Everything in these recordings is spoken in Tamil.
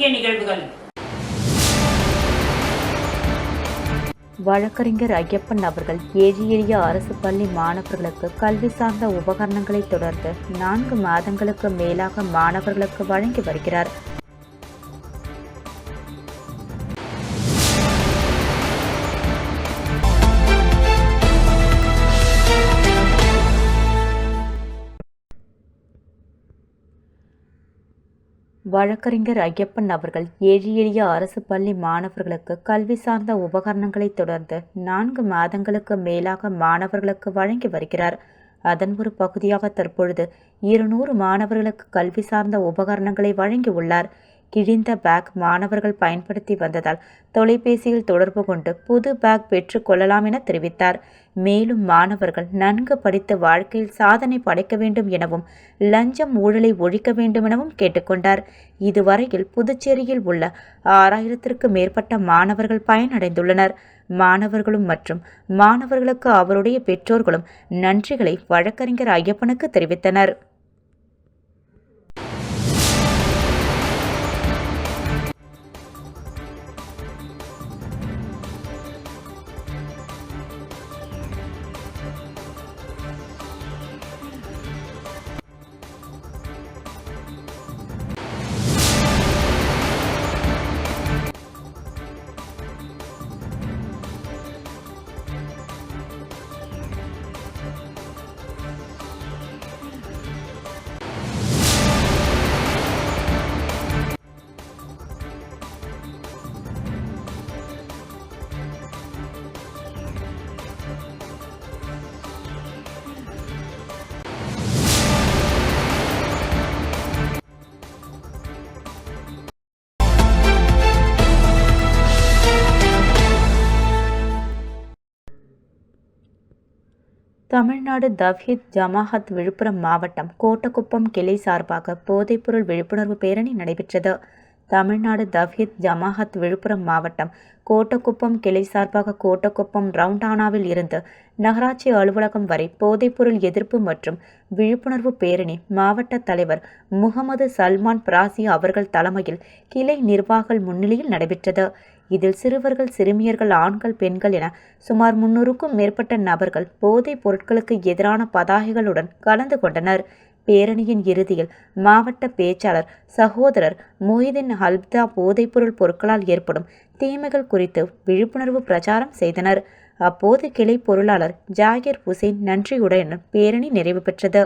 முக்கிய நிகழ்வுகள். வழக்கறிஞர் ஐயப்பன் அவர்கள் ஏழை எளிய அரசு பள்ளி மாணவர்களுக்கு கல்வி சார்ந்த உபகரணங்களை தொடர்ந்து 4 மாதங்களுக்கு மேலாக மாணவர்களுக்கு வழங்கி வருகிறார். வழக்கறிஞர் ஐயப்பன் அவர்கள் ஏழை எளிய அரசு பள்ளி மாணவர்களுக்கு கல்வி சார்ந்த உபகரணங்களை தொடர்ந்து 4 மாதங்களுக்கு மேலாக மாணவர்களுக்கு வழங்கி வருகிறார். அதன் ஒரு பகுதியாக தற்பொழுது 200 மாணவர்களுக்கு கல்வி சார்ந்த உபகரணங்களை வழங்கியுள்ளார். கிழிந்த பேக் மாணவர்கள் பயன்படுத்தி வந்ததால் தொலைபேசியில் தொடர்பு கொண்டு புது பேக் பெற்றுக் கொள்ளலாம் என தெரிவித்தார். மேலும் மாணவர்கள் நன்கு படித்து வாழ்க்கையில் சாதனை படைக்க வேண்டும் எனவும் லஞ்சம் ஊழலை ஒழிக்க வேண்டும் எனவும் கேட்டுக்கொண்டார். இதுவரையில் புதுச்சேரியில் உள்ள 6000த்திற்கும் மேற்பட்ட மாணவர்கள் பயனடைந்துள்ளனர். மாணவர்களும் மற்றும் மாணவர்களுக்கு அவருடைய பெற்றோர்களும் நன்றிகளை வழக்கறிஞர் ஐயப்பனுக்கு தெரிவித்தனர். தமிழ்நாடு தவ்ஹீத் ஜமாஅத் விழுப்புரம் மாவட்டம் கோட்டக்குப்பம் கிளை சார்பாக போதைப்பொருள் விழிப்புணர்வு பேரணி நடைபெற்றது. தமிழ்நாடு தவ்ஹீத் ஜமாஅத் விழுப்புரம் மாவட்டம் கோட்டக்குப்பம் கிளை சார்பாக கோட்டக்குப்பம் ரவுண்டானாவில் இருந்து நகராட்சி அலுவலகம் வரை போதைப்பொருள் எதிர்ப்பு மற்றும் விழிப்புணர்வு பேரணி மாவட்ட தலைவர் முகமது சல்மான் பிராசி அவர்கள் தலைமையில் கிளை நிர்வாகிகள் முன்னிலையில் நடைபெற்றது. இதில் சிறுவர்கள், சிறுமியர்கள், ஆண்கள், பெண்கள் என சுமார் 300க்கும் மேற்பட்ட நபர்கள் போதைப் பொருட்களுக்கு எதிரான பதாகைகளுடன் கலந்து கொண்டனர். பேரணியின் இறுதியில் மாவட்ட பேச்சாளர் சகோதரர் மொய்தீன் ஹல்தா போதைப்பொருள் பொருட்களால் ஏற்படும் தீமைகள் குறித்து விழிப்புணர்வு பிரச்சாரம் செய்தனர். அப்போது கிளை பொருளாளர் ஜாகிர் ஹுசைன் நன்றியுடன் பேரணி நிறைவு பெற்றது.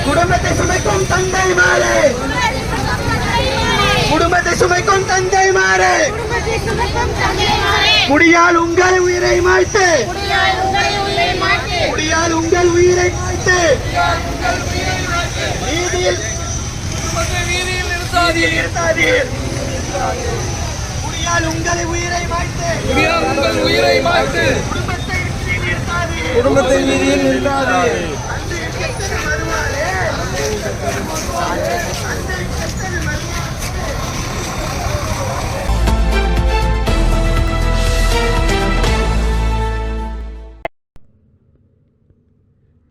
குடும்பத்தை சுமைக்கும் தந்தை மாறே, குடும்பத்தை சுமைக்கும் தந்தை மாறே, முடியால் உங்கள் உயிரை மாய்த்து, முடியால் உங்கள் உயிரை மாய்த்து நீதியில் நிறுத்தாதீர், முடியால் உங்கள் உயிரை மாய்த்து, உங்கள் உயிரை மாய்த்து குடும்பத்தை நீதியில் நிறுத்தாதீர்.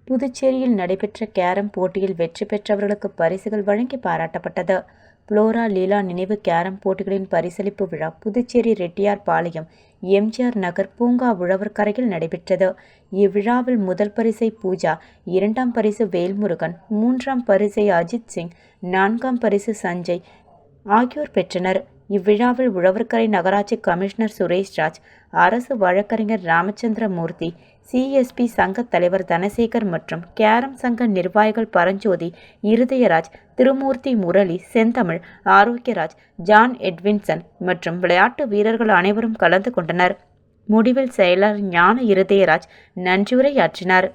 புதுச்சேரியில் நடைபெற்ற கேரம் போட்டியில் வெற்றி பெற்றவர்களுக்கு பரிசுகள் வழங்கி பாராட்டப்பட்டது. புளோரா லீலா நினைவு கேரம் போட்டிகளின் பரிசளிப்பு விழா புதுச்சேரி ரெட்டியார் பாளையம் எம்ஜிஆர் நகர் பூங்கா உழவர்கரையில் நடைபெற்றது. இவ்விழாவில் முதல் பரிசை பூஜா, 2ஆம் பரிசு வேல்முருகன், 3ஆம் பரிசை அஜித் சிங், 4ஆம் பரிசு சஞ்சய் ஆகியோர் பெற்றனர். இவ்விழாவில் உழவர்கரை நகராட்சி கமிஷனர் சுரேஷ்ராஜ், அரசு வழக்கறிஞர் ராமச்சந்திர மூர்த்தி, சிஎஸ்பி சங்க தலைவர் தனசேகர் மற்றும் கேரம் சங்க நிர்வாகிகள் பரஞ்சோதி, இருதயராஜ், திருமூர்த்தி, முரளி, செந்தமிழ், ஆரோக்கியராஜ், ஜான் எட்வின்சன் மற்றும் விளையாட்டு வீரர்கள் அனைவரும் கலந்து கொண்டனர். முடிவில் செயலர் ஞான இருதயராஜ் நன்றியுரையாற்றினார்.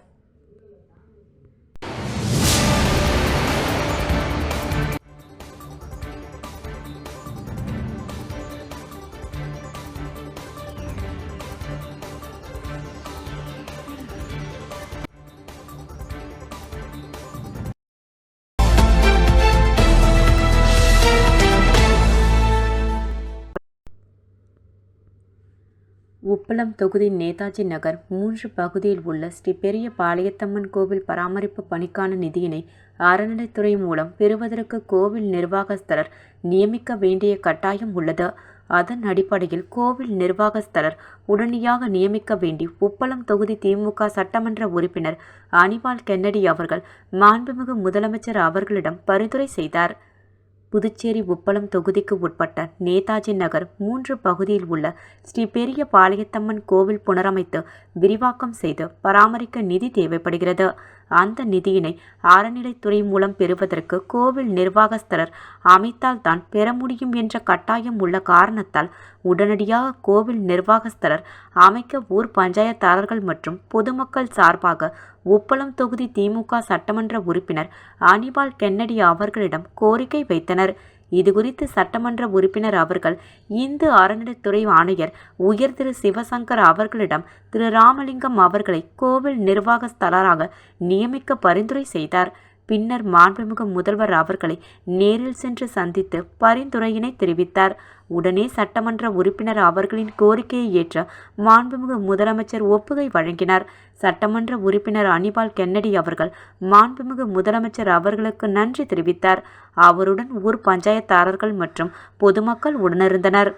உப்பளம் தொகுதி நேதாஜி நகர் 3 பகுதியில் உள்ள ஸ்ரீ பெரிய பாளையத்தம்மன் கோவில் பராமரிப்பு பணிக்கான நிதியினை அறநிலைத்துறை மூலம் பெறுவதற்கு கோவில் நிர்வாகஸ்தர் நியமிக்க வேண்டிய கட்டாயம் உள்ளது. அதன் அடிப்படையில் கோவில் நிர்வாகஸ்தர் உடனடியாக நியமிக்க வேண்டி உப்பளம் தொகுதி திமுக சட்டமன்ற உறுப்பினர் அனிபால் கென்னடி அவர்கள் மாண்புமிகு முதலமைச்சர் அவர்களிடம் பரிந்துரை செய்தார். புதுச்சேரி உப்பளம் தொகுதிக்கு உட்பட்ட நேதாஜி நகர் 3 பகுதியில் உள்ள ஸ்ரீ பெரிய பாளையத்தம்மன் கோவில் புனரமைத்து விரிவாக்கம் செய்து பராமரிக்க நிதி தேவைப்படுகிறது. அந்த நிதியினை அறநிலைத்துறை மூலம் பெறுவதற்கு கோவில் நிர்வாகஸ்தர் அமைத்தால் தான் பெற முடியும் என்ற கட்டாயம் உள்ள காரணத்தால் உடனடியாக கோவில் நிர்வாகஸ்தர் அமைக்க ஊர் பஞ்சாயத்தாளர்கள் மற்றும் பொதுமக்கள் சார்பாக உப்பளம் தொகுதி திமுக சட்டமன்ற உறுப்பினர் அனிபால் கென்னடி அவர்களிடம் கோரிக்கை வைத்தனர். இதுகுறித்து சட்டமன்ற உறுப்பினர் அவர்கள் இந்து அறநிலைத்துறை ஆணையர் உயர் திரு சிவசங்கர் அவர்களிடம் திரு ராமலிங்கம் அவர்களை கோவில் நிர்வாகஸ்தலராக நியமிக்க பரிந்துரை செய்தார். பின்னர் மாண்புமிகு முதல்வர் அவர்களை நேரில் சென்று சந்தித்து பரிந்துரையினை தெரிவித்தார். உடனே சட்டமன்ற உறுப்பினர் அவர்களின் கோரிக்கையை ஏற்ற மாண்புமிகு முதலமைச்சர் ஒப்புகை வழங்கினார். சட்டமன்ற உறுப்பினர் அனிபால் கென்னடி அவர்கள் மாண்புமிகு முதலமைச்சர் அவர்களுக்கு நன்றி தெரிவித்தார். அவருடன் ஊர் பஞ்சாயத்தாளர்கள் மற்றும் பொதுமக்கள் உடனிருந்தனர்.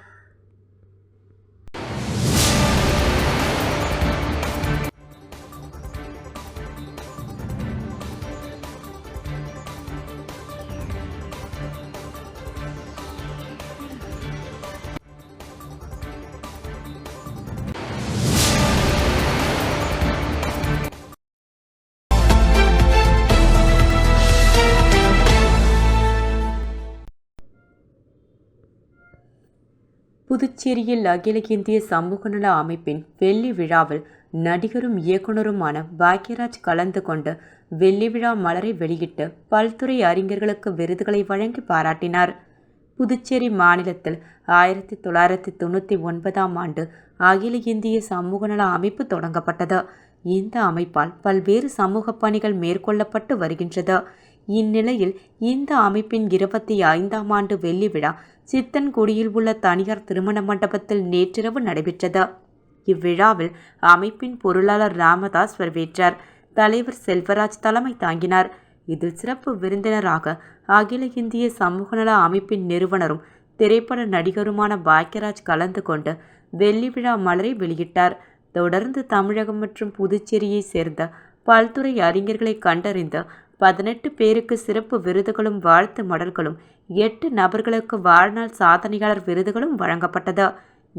புதுச்சேரியில் அகில இந்திய சமூக நல அமைப்பின் வெள்ளி விழாவில் நடிகரும் இயக்குனருமான பாக்யராஜ் கலந்து கொண்டு வெள்ளி விழா மலரை வெளியிட்டு பல்துறை அறிஞர்களுக்கு விருதுகளை வழங்கி பாராட்டினார். புதுச்சேரி மாநிலத்தில் 1999ஆம் ஆண்டு அகில இந்திய சமூக நல அமைப்பு தொடங்கப்பட்டது. இந்த அமைப்பால் பல்வேறு சமூக பணிகள் மேற்கொள்ளப்பட்டு வருகின்றது. இந்நிலையில் இந்த அமைப்பின் 25ஆம் ஆண்டு வெள்ளி விழா சித்தன்குடியில் உள்ள தனியார் திருமண மண்டபத்தில் நேற்றிரவு நடைபெற்றது. இவ்விழாவில் அமைப்பின் பொருளாளர் ராமதாஸ் வரவேற்றார். தலைவர் செல்வராஜ் தலைமை தாங்கினார். இதில் சிறப்பு விருந்தினராக அகில இந்திய சமூக நல அமைப்பின் நிறுவனரும் திரைப்பட நடிகருமான பாக்யராஜ் கலந்து கொண்டு வெள்ளி விழா மலரை வெளியிட்டார். தொடர்ந்து தமிழகம் மற்றும் புதுச்சேரியை சேர்ந்த பல்துறை அறிஞர்களை கண்டறிந்து 18 பேருக்கு சிறப்பு விருதுகளும் வாழ்த்து மடல்களும் 8 நபர்களுக்கு வாழ்நாள் சாதனையாளர் விருதுகளும் வழங்கப்பட்டது.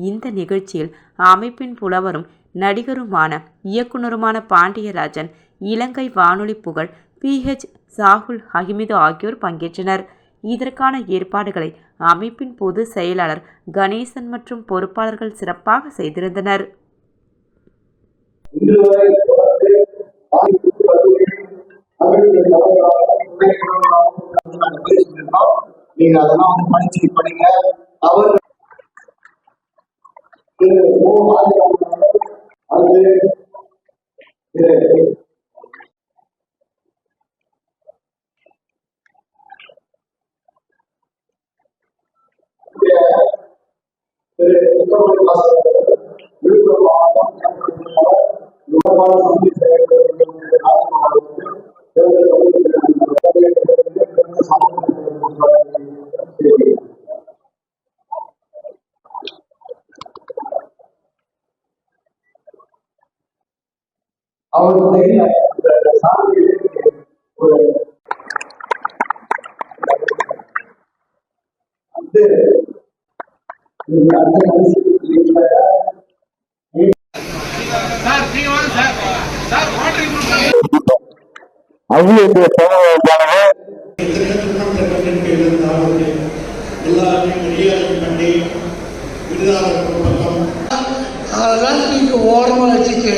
இந்த நிகழ்ச்சியில் அமைப்பின் புலவரும் நடிகருமான இயக்குனருமான பாண்டியராஜன், இலங்கை வானொலி புகழ் PH சாகுல் அஹ்மது ஆகியோர் பங்கேற்றனர். இதற்கான ஏற்பாடுகளை அமைப்பின் பொதுச் செயலாளர் கணேசன் மற்றும் பொறுப்பாளர்கள் சிறப்பாக செய்திருந்தனர். நீங்க அதெல்லாம் படிச்சு படிங்க. அவர் அவருடைய அகில அதெல்லாம் நீங்க ஓரமாக வச்சுட்டு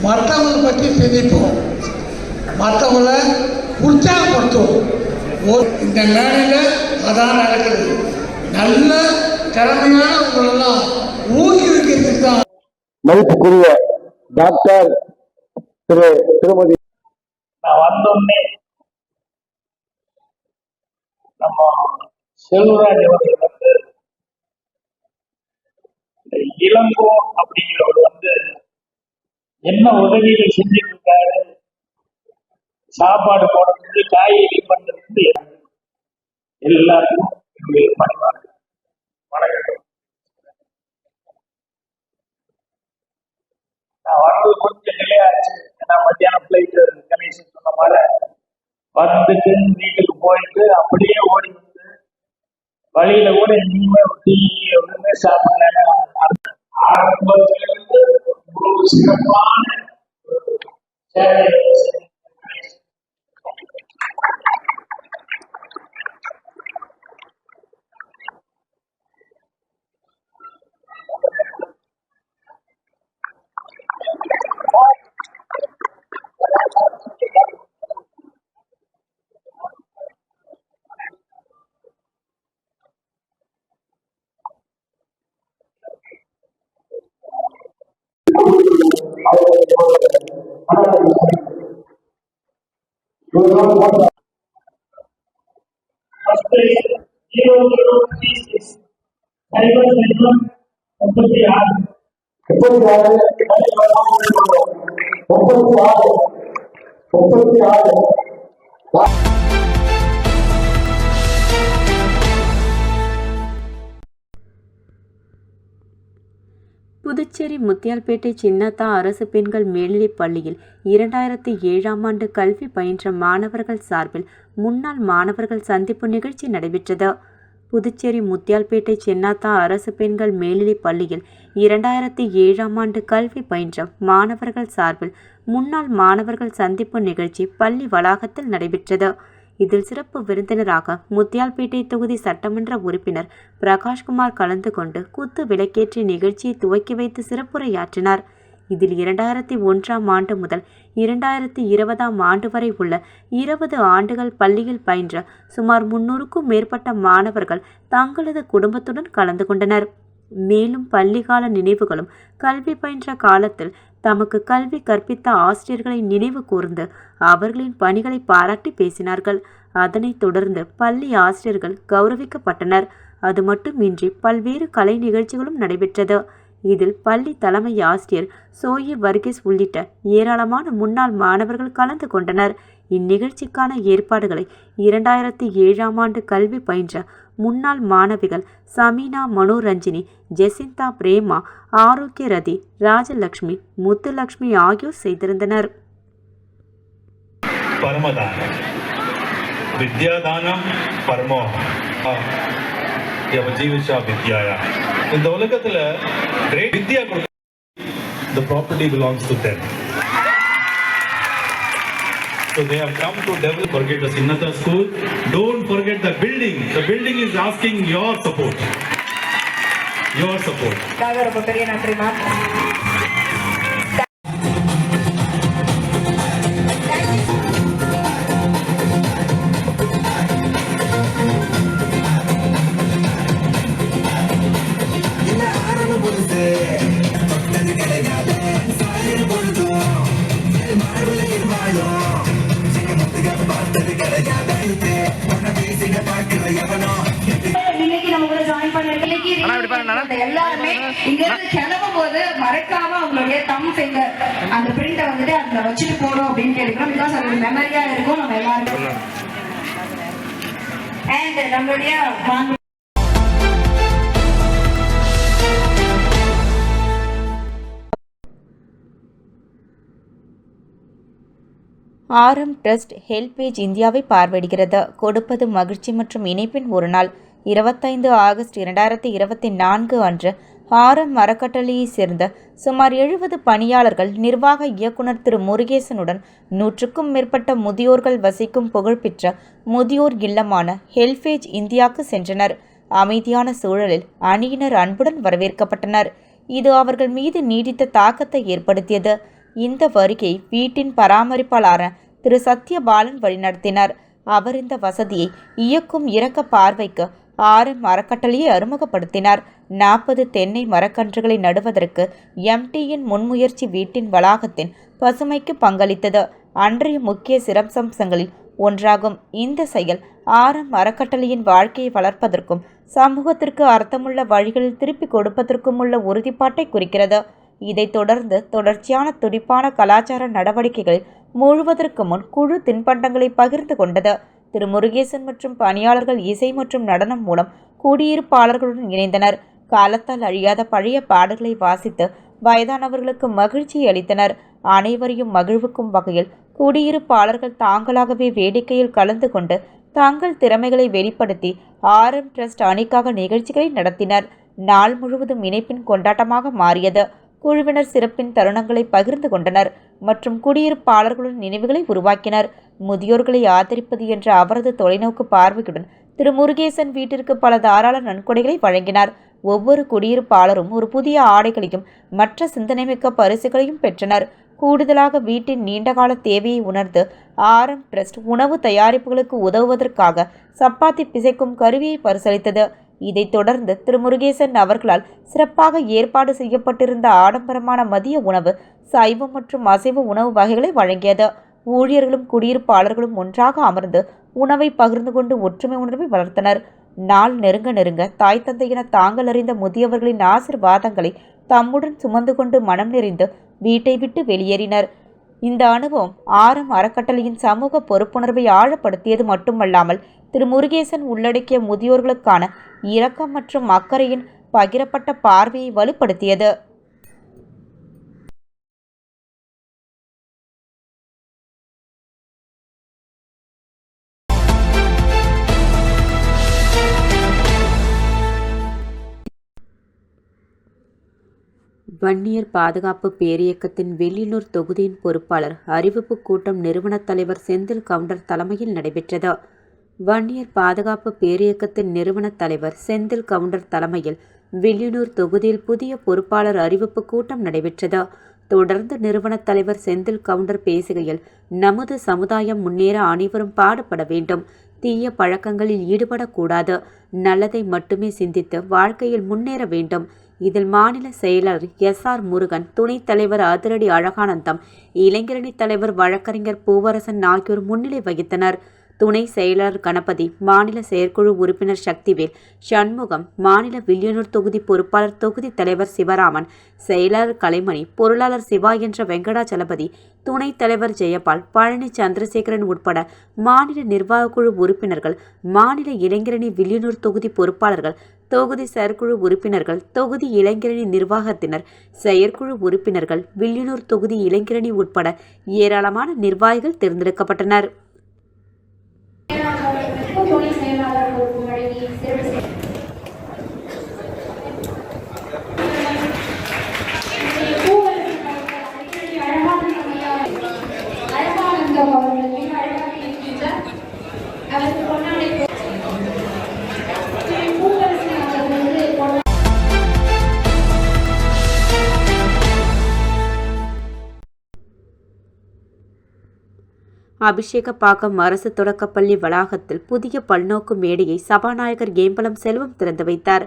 மற்றவங்களை பற்றி சிந்திப்போம், மற்றவங்களை உற்சாகப்படுத்துவோம். இந்த மேடையில் அதான் நடக்குது. நல்ல திறமையான உங்களெல்லாம் ஊக்குவிக்கிறதுக்கு தான் மதிப்புக்குரிய டாக்டர் திருமதி நான் வந்தோடனே நம்ம செல்வராஜ் அவர்கள் வந்து இந்த இளங்கோ அப்படிங்கிறவர் என்ன உதவிகள் செஞ்சுட்டு இருக்காரு, சாப்பாடு போடுறது, காய்கறி பண்றது, எல்லாருக்கும் பணிவாங்க. வணக்கம். நான் வர்றது கொஞ்சம் டிலே ஆச்சு. ஏன்னா மத்தியானம் பிளைட் கணேசன் சொன்ன மாதிரி வந்துட்டு வீட்டுக்கு போயிட்டு அப்படியே ஓடி வந்து வழியில கூட எங்கேயுமே டீ ஒன்றுமே சாப்பிடலன்னு ஆரம்பத்திலிருந்து ஒரு சிறப்பான சேவை. புதுச்சேரி முத்தியால்பேட்டை சின்னத்தா அரசு பெண்கள் மேல்நிலைப் பள்ளியில் 2007ஆம் ஆண்டு கல்வி பயின்ற மாணவர்கள் சார்பில் முன்னாள் மாணவர்கள் சந்திப்பு நிகழ்ச்சி நடைபெற்றது. புதுச்சேரி முத்தியால்பேட்டை சின்னத்தா அரசு பெண்கள் மேல்நிலைப் பள்ளியில் 2007ஆம் ஆண்டு கல்வி பயின்ற மாணவர்கள் சார்பில் முன்னாள் மாணவர்கள் சந்திப்பு நிகழ்ச்சி பள்ளி வளாகத்தில் நடைபெற்றது. இதில் சிறப்பு விருந்தினராக முத்தியால்பேட்டை தொகுதி சட்டமன்ற உறுப்பினர் பிரகாஷ்குமார் கலந்து கொண்டு குத்து விளக்கேற்றி நிகழ்ச்சியை துவக்கி வைத்து சிறப்புரையாற்றினார். இதில் 2001ஆம் ஆண்டு முதல் 2020ஆம் ஆண்டு வரை உள்ள 20 ஆண்டுகள் பள்ளியில் பயின்ற சுமார் 300க்கும் மேற்பட்ட மாணவர்கள் தங்களது குடும்பத்துடன் கலந்து கொண்டனர். மேலும் பள்ளிக்கால நினைவுகளும் கல்வி பயின்ற காலத்தில் தமக்கு கல்வி கற்பித்த ஆசிரியர்களை நினைவு கூர்ந்து அவர்களின் பணிகளை பாராட்டி பேசினார்கள். அதனைத் தொடர்ந்து பள்ளி ஆசிரியர்கள் கௌரவிக்கப்பட்டனர். அது மட்டுமின்றி பல்வேறு கலை நிகழ்ச்சிகளும் நடைபெற்றது. இதில் பள்ளி தலைமை ஆசிரியர் சோயி வர்கீஸ் உள்ளிட்ட ஏராளமான முன்னாள் மாணவர்கள் கலந்து கொண்டனர். இந்நிகழ்ச்சிக்கான ஏற்பாடுகளை 2007ஆம் ஆண்டு கல்வி பயின்ற முன்னாள் மாணவிகள் சமீனா மனோரஞ்சினி, ஜெசிந்தா பிரேமா, ஆரோக்கிய ரதி, ராஜலட்சுமி, முத்துலட்சுமி ஆகியோர் செய்திருந்தனர். பரமதானம் வித்யாதானம் பரமோ ஜீவிஷா வித்யாயா. இந்த உலகத்துல கிரேட் வித்யா கொடுக்க the property belongs to them. So they have come to develop. Forget the Sinnatha school. Don't forget the building. The building is asking your support. Your support. ரொம்ப பெரிய நன்றி மேம். எல்லாருமே இங்க இருந்து கிளம்பும் போது மறக்காம அவங்களுடைய தம் ஃபிங்கர் அந்த பிரிண்ட வந்துட்டு அதுல வச்சுட்டு போறோம் அப்படின்னு கேட்கிறோம். பிகாஸ் அது மெமரியா இருக்கும் நம்ம எல்லாருக்கும். அண்ட் நம்மளுடைய ஆரம் ட்ரஸ்ட் ஹெல்பேஜ் இந்தியாவை பார்வையிடுகிறது. கொடுப்பது மகிழ்ச்சி மற்றும் இணைப்பின் ஒரு நாள். 25 ஆகஸ்ட் 2024 அன்று ஆரம் அறக்கட்டளையைச் சேர்ந்த சுமார் 70 பணியாளர்கள் நிர்வாக இயக்குனர் திரு முருகேசனுடன் 100க்கும் மேற்பட்ட முதியோர்கள் வசிக்கும் புகழ்பெற்ற முதியோர் இல்லமான ஹெல்பேஜ் இந்தியாவுக்கு சென்றனர். அமைதியான சூழலில் அணியினர் அன்புடன் வரவேற்கப்பட்டனர். இது அவர்கள் மீது நீடித்த தாக்கத்தை ஏற்படுத்தியது. இந்த வருகை வீட்டின் பராமரிப்பாளரான திரு சத்யபாலன் வழிநடத்தினார். அவர் இந்த வசதியை இயக்கும் இரக்க பார்வைக்கு ஆரம் அறக்கட்டளையை அறிமுகப்படுத்தினார். 40 தென்னை மரக்கன்றுகளை நடுவதற்கு எம்டியின் முன்முயற்சி வீட்டின் வளாகத்தின் பசுமைக்கு பங்களித்தது. அன்றைய முக்கிய சிறப்பம்சங்களில் ஒன்றாகும். இந்த செயல் அறக்கட்டளையின் வாழ்க்கையை வளர்ப்பதற்கும் சமூகத்திற்கு அர்த்தமுள்ள வழிகளில் திருப்பிக் கொடுப்பதற்கும் உள்ள உறுதிப்பாட்டை குறிக்கிறது. இதைத் தொடர்ந்து தொடர்ச்சியான துடிப்பான கலாச்சார நடவடிக்கைகளில் மூழ்குவதற்கு முன் குழு தின்பண்டங்களை பகிர்ந்து கொண்டது. திரு முருகேசன் மற்றும் பணியாளர்கள் இசை மற்றும் நடனம் மூலம் குடியிருப்பாளர்களுடன் இணைந்தனர். காலத்தால் அழியாத பழைய பாடல்களை வாசித்து வயதானவர்களுக்கு மகிழ்ச்சியை அளித்தனர். அனைவரையும் மகிழ்வுக்கும் வகையில் குடியிருப்பாளர்கள் தாங்களாகவே வேடிக்கையில் கலந்து கொண்டு தங்கள் திறமைகளை வெளிப்படுத்தி RM ட்ரஸ்ட் அணிக்காக நிகழ்ச்சிகளை நடத்தினர். நாள் முழுவதும் இணைப்பின் கொண்டாட்டமாக மாறியது. குழுவினர் சிறப்பின் தருணங்களை பகிர்ந்து கொண்டனர் மற்றும் குடியிருப்பாளர்களுடன் நினைவுகளை உருவாக்கினர். முதியோர்களை ஆதரிப்பது என்ற அவரது தொலைநோக்கு பார்வையுடன் திரு முருகேசன் வீட்டிற்கு பல தாராள நன்கொடைகளை வழங்கினார். ஒவ்வொரு குடியிருப்பாளரும் ஒரு புதிய ஆடைகளையும் மற்ற சிந்தனைமிக்க பரிசுகளையும் பெற்றனர். கூடுதலாக வீட்டின் நீண்டகால தேவையை உணர்ந்து RM ட்ரஸ்ட் உணவு தயாரிப்புகளுக்கு உதவுவதற்காக சப்பாத்தி பிசைக்கும் கருவியை பரிசளித்தது. இதைத் தொடர்ந்து திரு முருகேசன் அவர்களால் சிறப்பாக ஏற்பாடு செய்யப்பட்டிருந்த ஆடம்பரமான மதிய உணவு சைவம் மற்றும் அசைவ உணவு வகைகளை வழங்கியது. ஊழியர்களும் குடியிருப்பாளர்களும் ஒன்றாக அமர்ந்து உணவை பகிர்ந்து கொண்டு ஒற்றுமை உணர்வை வளர்த்தனர். நாள் நெருங்க நெருங்க தாய் தந்தை என தாங்கள் அறிந்த முதியவர்களின் ஆசிர்வாதங்களை தம்முடன் சுமந்து கொண்டு மனம் நிறைந்து வீட்டை விட்டு வெளியேறினர். இந்த அனுபவம் அறக்கட்டளையின் சமூக பொறுப்புணர்வை ஆழப்படுத்தியது மட்டுமல்லாமல் திரு முருகேசன் உள்ளடக்கிய முதியோர்களுக்கான இரக்கம் மற்றும் அக்கறையின் பகிரப்பட்ட பார்வையை வலுப்படுத்தியது. வன்னியர் பாதுகாப்பு பேரியக்கத்தின் வெள்ளியூர் தொகுதியின் பொறுப்பாளர் அறிவிப்பு கூட்டம் நிறுவன தலைவர் செந்தில் கவுண்டர் தலைமையில் நடைபெற்றது. வன்னியர் பாதுகாப்பு பேரியக்கத்தின் நிறுவன தலைவர் செந்தில் கவுண்டர் தலைமையில் வெள்ளியூர் தொகுதியில் புதிய பொறுப்பாளர் அறிவிப்பு கூட்டம் நடைபெற்றது. தொடர்ந்து நிறுவன தலைவர் செந்தில் கவுண்டர் பேசுகையில், நமது சமுதாயம் முன்னேற அனைவரும் பாடுபட வேண்டும். தீய பழக்கங்களில் ஈடுபடக்கூடாது. நல்லதை மட்டுமே சிந்தித்து வாழ்க்கையில் முன்னேற வேண்டும். இதில் மாநில செயலர் SR முருகன், துணைத் தலைவர் அதிரடி அழகானந்தம், இளைஞரணி தலைவர் வழக்கறிஞர் பூவரசன் ஆகியோர் முன்னிலை வகித்தனர். துணை செயலர் கணபதி, மாநில செயற்குழு உறுப்பினர் சக்திவேல், சண்முகம், மாநில வில்லியனூர் தொகுதி பொறுப்பாளர் தொகுதி தலைவர் சிவராமன், செயலாளர் கலைமணி, பொருளாளர் சிவா என்ற வெங்கடாச்சலபதி, துணைத் தலைவர் ஜெயபால், பழனி சந்திரசேகரன் உட்பட மாநில நிர்வாகக்குழு உறுப்பினர்கள், மாநில இளைஞரணி வில்லியனூர் தொகுதி பொறுப்பாளர்கள், தொகுதி செயற்குழு உறுப்பினர்கள், தொகுதி இளைஞரணி நிர்வாகத்தினர், செயற்குழு உறுப்பினர்கள், வில்லியனூர் தொகுதி இளைஞரணி உட்பட ஏராளமான நிர்வாகிகள் தேர்ந்தெடுக்கப்பட்டனர். அபிஷேகப்பாக்கம் அரசு தொடக்கப்பள்ளி வளாகத்தில் புதிய பல்நோக்கு மேடையை சபாநாயகர் ஏம்பலம் செல்வம் திறந்து வைத்தார்.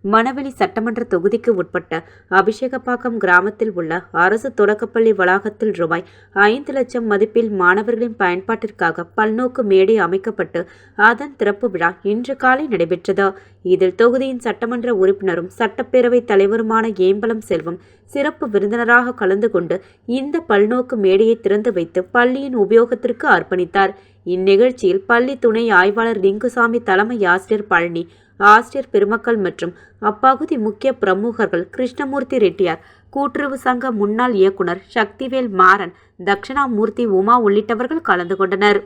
மணவெளி சட்டமன்ற தொகுதிக்கு உட்பட்ட அபிஷேகப்பாக்கம் கிராமத்தில் உள்ள அரசு தொடக்கப்பள்ளி வளாகத்தில் ரூபாய் 5 லட்சம் மதிப்பில் மாணவர்களின் பயன்பாட்டிற்காக பல்நோக்கு மேடை அமைக்கப்பட்டு அதன் திறப்பு விழா இன்று காலை நடைபெற்றது. இதில் தொகுதியின் சட்டமன்ற உறுப்பினரும் சட்டப்பேரவை தலைவருமான ஏம்பலம் செல்வம் சிறப்பு விருந்தினராக கலந்து கொண்டு இந்த பல்நோக்கு மேடையை திறந்து வைத்து பள்ளியின் உபயோகத்திற்கு அர்ப்பணித்தார். இந்நிகழ்ச்சியில் பள்ளி துணை ஆய்வாளர் லிங்குசாமி, தலைமை ஆசிரியர் பழனி, ஆசிரியர் பெருமக்கள் மற்றும் அப்பகுதி முக்கிய பிரமுகர்கள் கிருஷ்ணமூர்த்தி ரெட்டியார், கூட்டுறவு சங்க முன்னாள் இயக்குனர் சக்திவேல், மாறன், தட்சிணாமூர்த்தி, உமா உள்ளிட்டவர்கள் கலந்து கொண்டனர்.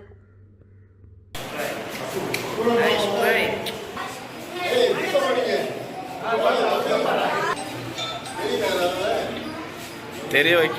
தெரிய வைக்க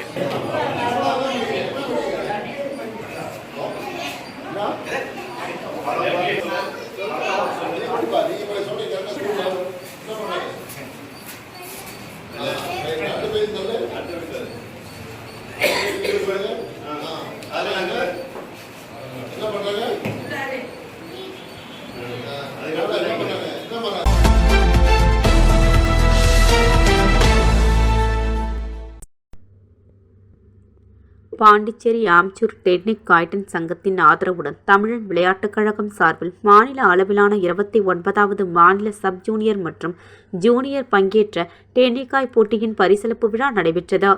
பாண்டிச்சேரி ஆம்ச்சூர் டெக்னிக் கைடன்ஸ் சங்கத்தின் ஆதரவுடன் தமிழன் விளையாட்டுக் கழகம் சார்பில் மாநில அளவிலான 29வது மாநில சப் ஜூனியர் மற்றும் ஜூனியர் பங்கேற்ற டென்னிக்காய் போட்டியின் பரிசளிப்பு விழா நடைபெற்றது.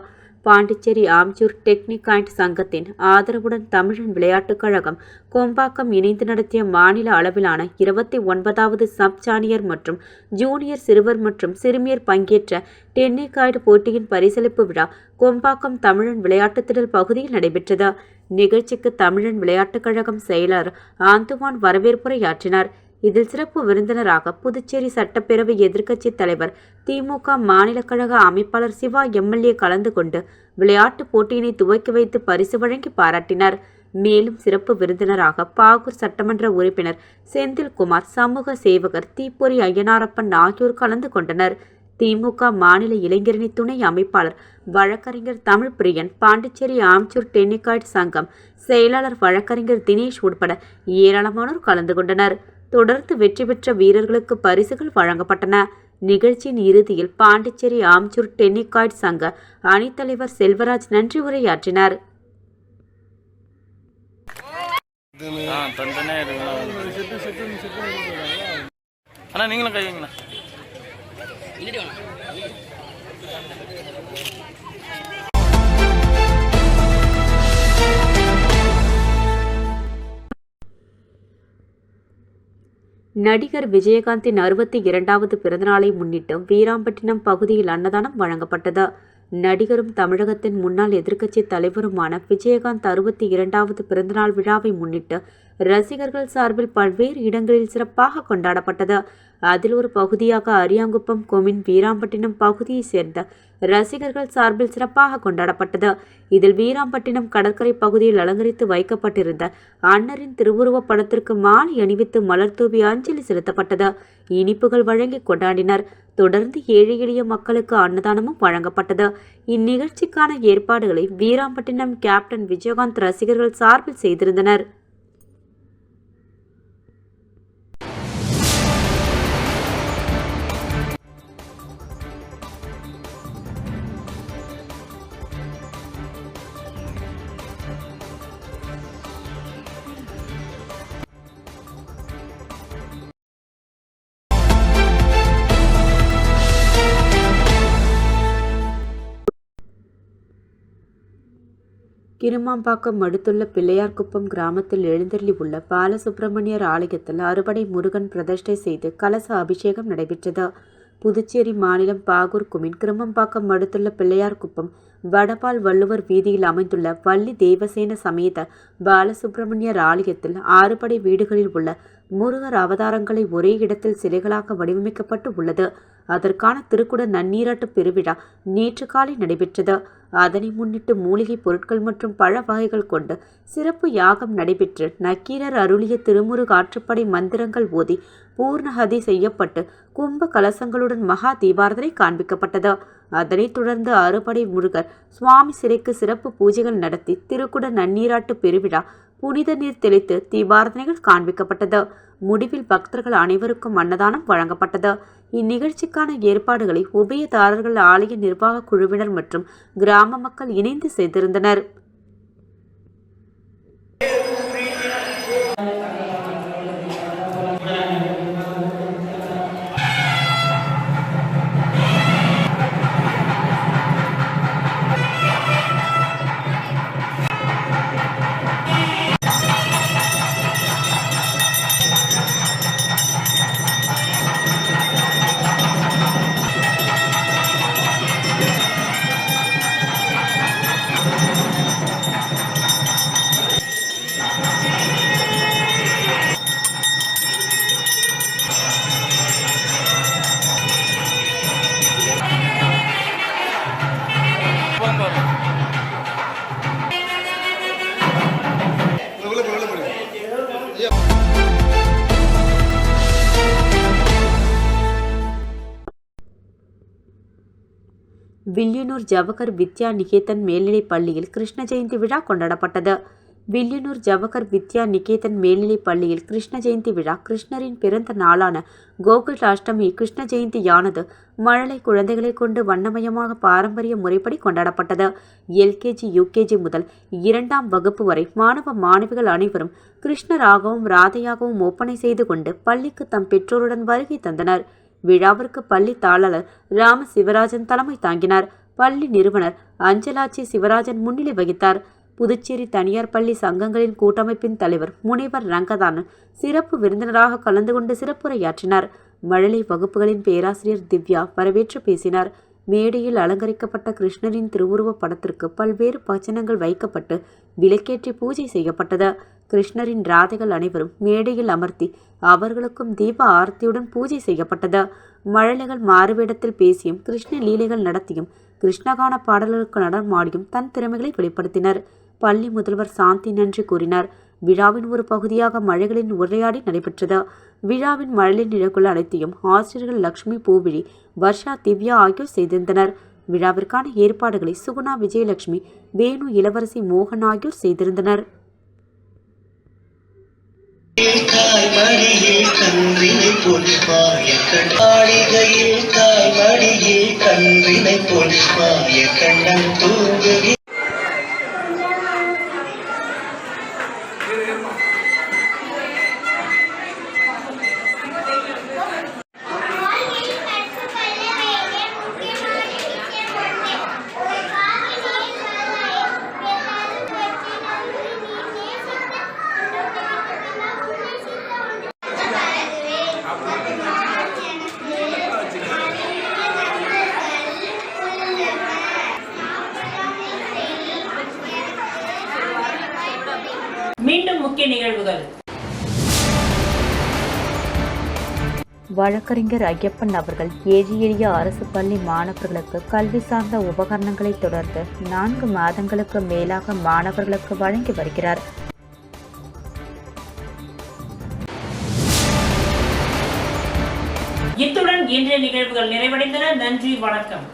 பாண்டிச்சேரி ஆம்ச்சூர் டெக்னிக் கைடன்ஸ் சங்கத்தின் ஆதரவுடன் தமிழன் விளையாட்டுக் கழகம் கொம்பாக்கம் இணைந்து நடத்திய மாநில அளவிலான 29வது சப் ஜூனியர் மற்றும் ஜூனியர் சிறுவர் மற்றும் சிறுமியர் பங்கேற்ற டென்னிக்காய்டு போட்டியின் பரிசளிப்பு விழா கொம்பாக்கம் தமிழன் விளையாட்டுத் திடல் பகுதியில் நடைபெற்றது. நிகழ்ச்சிக்கு தமிழன் விளையாட்டுக் கழகம் செயலாளர் ஆந்துவான் வரவேற்புரையாற்றினார். இதில் சிறப்பு விருந்தினராக புதுச்சேரி சட்டப்பேரவை எதிர்க்கட்சித் தலைவர் திமுக மாநில கழக அமைப்பாளர் சிவா எம்எல்ஏ கலந்து கொண்டு விளையாட்டுப் போட்டியினை துவக்கி வைத்து பரிசு வழங்கி பாராட்டினார். மேலும் சிறப்பு விருந்தினராக பாகூர் சட்டமன்ற உறுப்பினர் செந்தில்குமார், சமூக சேவகர் தீப்பொறி ஐயனாரப்பன் ஆகியோர் கலந்து கொண்டனர். திமுக மாநில இளைஞரணி துணை அமைப்பாளர் வழக்கறிஞர் தமிழ் பிரியன், பாண்டிச்சேரி ஆம்ச்சூர் டென்னிக்காய்டு சங்கம் செயலாளர் வழக்கறிஞர் தினேஷ் உட்பட ஏராளமானோர் கலந்து கொண்டனர். தொடர்ந்து வெற்றி பெற்ற வீரர்களுக்கு பரிசுகள் வழங்கப்பட்டன. நிகழ்ச்சியின் இறுதியில் பாண்டிச்சேரி ஆம்ச்சூர் டென்னிக்காய்டு சங்க அணித்தலைவர் செல்வராஜ் நன்றி உரையாற்றினார். நீங்களும் கைவீங்களா? நடிகர் விஜயகாந்தின் 62வது பிறந்தநாளை முன்னிட்டு வீராம்பட்டினம் பகுதியில் அன்னதானம் வழங்கப்பட்டது. நடிகரும் தமிழகத்தின் முன்னாள் எதிர்க்கட்சி தலைவருமான விஜயகாந்த் 62வது பிறந்தநாள் விழாவை முன்னிட்டு ரசிகர்கள் சார்பில் பல்வேறு இடங்களில் சிறப்பாக கொண்டாடப்பட்டது. அதில் ஒரு பகுதியாக அரியாங்குப்பம் கொம்யூன் வீராம்பட்டினம் பகுதியைச் சேர்ந்த ரசிகர்கள் சார்பில் சிறப்பாக கொண்டாடப்பட்டது. இதில் வீராம்பட்டினம் கடற்கரை பகுதியில் அலங்கரித்து வைக்கப்பட்டிருந்த அண்ணரின் திருவுருவப் படத்திற்கு மாலை அணிவித்து மலர் தூவி அஞ்சலி செலுத்தப்பட்டது. இனிப்புகள் வழங்கி கொண்டாடினர். தொடர்ந்து ஏழை எளிய மக்களுக்கு அன்னதானமும் வழங்கப்பட்டது. இந்நிகழ்ச்சிக்கான ஏற்பாடுகளை வீராம்பட்டினம் கேப்டன் விஜயகாந்த் ரசிகர்கள் சார்பில் செய்திருந்தனர். கிருமாம்பாக்கம் அடுத்துள்ள பிள்ளையார்குப்பம் கிராமத்தில் எழுந்தருளி உள்ள பாலசுப்பிரமணியர் ஆலயத்தில் அறுபடை முருகன் பிரதிஷ்டை செய்து கலச அபிஷேகம் நடைபெற்றது. புதுச்சேரி மாநிலம் பாகூர் கொம்யூன் கிருமம்பாக்கம் அடுத்துள்ள பிள்ளையார்குப்பம் வடபால் வள்ளுவர் வீதியில் அமைந்துள்ள வள்ளி தேவசேன சமேத பாலசுப்பிரமணியர் ஆலயத்தில் 6 படை வீடுகளில் உள்ள முருகர் அவதாரங்களை ஒரே இடத்தில் சிலைகளாக வடிவமைக்கப்பட்டு உள்ளது. அதற்கான திருக்குட நன்னீராட்டு பெருவிழா நேற்று காலை நடைபெற்றது. அதனை முன்னிட்டு மூலிகை பொருட்கள் மற்றும் பழ வகைகள் கொண்டு சிறப்பு யாகம் நடைபெற்று நக்கீரர் அருளிய திருமுருக ஆற்றுப்படை மந்திரங்கள் ஓதி பூர்ணஹதி செய்யப்பட்டு கும்ப கலசங்களுடன் மகா தீபாரதனை காண்பிக்கப்பட்டது. அதனைத் தொடர்ந்து 6 படை முருகர் சுவாமி சிலைக்கு சிறப்பு பூஜைகள் நடத்தி திருக்குட நன்னீராட்டு பெருவிழா புனித நீர் தெளித்து தீபாரதனைகள் காண்பிக்கப்பட்டது. முடிவில் பக்தர்கள் அனைவருக்கும் அன்னதானம் வழங்கப்பட்டது. இந்நிகழ்ச்சிக்கான ஏற்பாடுகளை உபயதாரர்கள் ஆலய நிர்வாக குழுவினர் மற்றும் கிராம மக்கள் இணைந்து செய்திருந்தனர். வில்லியனூர் ஜவஹர் வித்யா நிகேதன் மேல்நிலைப் பள்ளியில் கிருஷ்ண ஜெயந்தி விழா கொண்டாடப்பட்டது. வில்லியனூர் ஜவஹர் வித்யா நிகேதன் மேல்நிலைப் பள்ளியில் கிருஷ்ண ஜெயந்தி விழா. கிருஷ்ணரின் பிறந்த நாளான கோகுலாஷ்டமி கிருஷ்ண ஜெயந்தியானது மழலை குழந்தைகளை கொண்டு வண்ணமயமாக பாரம்பரிய முறைப்படி கொண்டாடப்பட்டது. எல்கேஜி யூகேஜி முதல் 2ஆம் வகுப்பு வரை மாணவ மாணவிகள் அனைவரும் கிருஷ்ணராகவும் ராதையாகவும் ஒப்பனை செய்து கொண்டு பள்ளிக்கு தம் பெற்றோருடன் வருகை தந்தனர். விழாவிற்கு பள்ளி தாளர் ராம சிவராஜன் தலைமை தாங்கினார். பள்ளி நிறுவனர் அஞ்சலாட்சி சிவராஜன் முன்னிலை வகித்தார். புதுச்சேரி தனியார் பள்ளி சங்கங்களின் கூட்டமைப்பின் தலைவர் முனைவர் ரங்கதானன் சிறப்பு விருந்தினராக கலந்து கொண்டு சிறப்புரையாற்றினார். மழலை வகுப்புகளின் பேராசிரியர் திவ்யா வரவேற்று பேசினார். மேடையில் அலங்கரிக்கப்பட்ட கிருஷ்ணரின் திருவுருவப் படத்திற்கு பல்வேறு பச்சனங்கள் வைக்கப்பட்டு விளக்கேற்றி பூஜை செய்யப்பட்டது. கிருஷ்ணரின் ராதைகள் அனைவரும் மேடையில் அமர்த்தி அவர்களுக்கும் தீப ஆரத்தியுடன் பூஜை செய்யப்பட்டது. மழலைகள் மாறுவேடத்தில் பேசியும் கிருஷ்ண லீலைகள் நடத்தியும் கிருஷ்ணகான பாடல்களுக்கு நடனமாடியும் தன் திறமைகளை வெளிப்படுத்தினர். பள்ளி முதல்வர் சாந்தி நன்றி கூறினார். விழாவின் ஒரு பகுதியாக மழைகளின் உரையாடி நடைபெற்றது. விழாவின் மழலை நிகழ்வுகள் அனைத்தையும் ஆசிரியர்கள் லட்சுமி பூவிழி, வர்ஷா, திவ்யா ஆகியோர் செய்திருந்தனர். விழாவிற்கான ஏற்பாடுகளை சுகுணா விஜயலட்சுமி, வேணு இளவரசி மோகன் ஆகியோர் செய்திருந்தனர். மீண்டும் முக்கிய நிகழ்வுகள். வழக்கறிஞர் ஐயப்பன் அவர்கள் ஏழை எளிய அரசு பள்ளி மாணவர்களுக்கு கல்வி சார்ந்த உபகரணங்களை தொடர்ந்து 4 மாதங்களுக்கு மேலாக மாணவர்களுக்கு வழங்கி வருகிறார். இத்துடன் இன்றைய நிகழ்வுகள் நிறைவடைந்தன. நன்றி, வணக்கம்.